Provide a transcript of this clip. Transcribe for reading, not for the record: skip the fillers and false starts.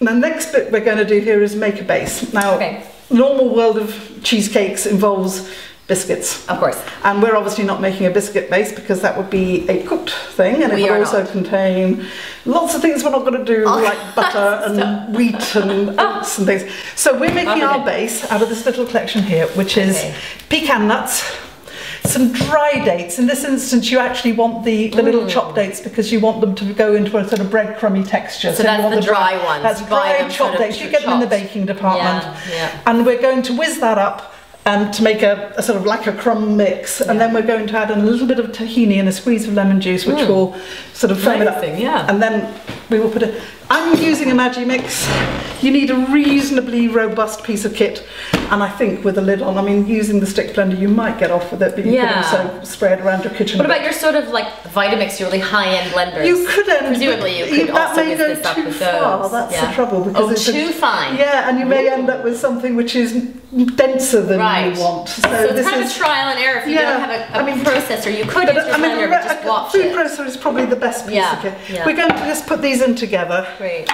And the next bit we're going to do here is make a base. Now, Okay. normal world of cheesecakes involves biscuits. Of course. And we're obviously not making a biscuit base because that would be a cooked thing, and it We would are also not. contain lots of things we're not going to do, like butter and wheat and oats and things. So we're making our base out of this little collection here, which is pecan nuts, some dry dates. In this instance, you actually want the little chopped dates because you want them to go into a sort of breadcrumby texture. So you that's want the dry ones. That's You buy dry them chopped sort of dates. You get them in the chopped. baking department. Yeah. And we're going to whiz that up to make a sort of like a crumb mix, and then we're going to add in a little bit of tahini and a squeeze of lemon juice, which will sort of firm it up. Yeah. And then we will put it. I'm using a Magimix. You need a reasonably robust piece of kit, and I think with a lid on. I mean, using the stick blender, you might get off with it, but you could also spray it around your kitchen. What about your sort of like Vitamix, your really high-end blenders? You could end, presumably you could that also may whiz go this up too with far. those. That's the trouble, because it's too fine. Yeah, and you may end up with something which is denser than you want. So it's kind of a trial and error. If you don't have a processor, you could use your blender, but just watch food it. processor is probably the best piece of kit. Yeah. We're going to just put these in together. Great.